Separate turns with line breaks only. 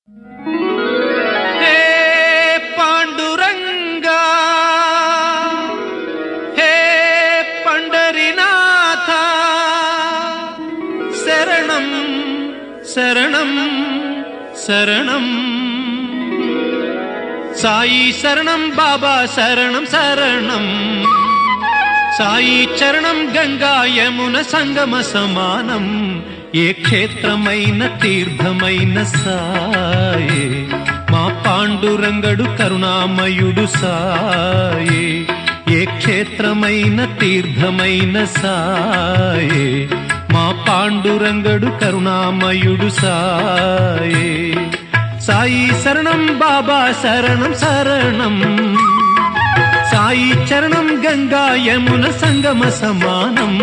हे पांडुरंगा, हे पंढरीनाथा, शरणं शरणं शरणं साई शरणं बाबा शरणं शरणं साई चरणं गंगा यमुन संगम समानं ఏ క్షేత్రమైన తీర్థమైన సాయే మా పాండురంగడు కరుణామయుడు సాయే ఏ క్షేత్రమైన తీర్థమైన సాయే మా పాండురంగడు కరుణామయుడు సాయే సాయి శరణం బాబా శరణం శరణం సాయి చరణం గంగా యమున సంగమ సమానం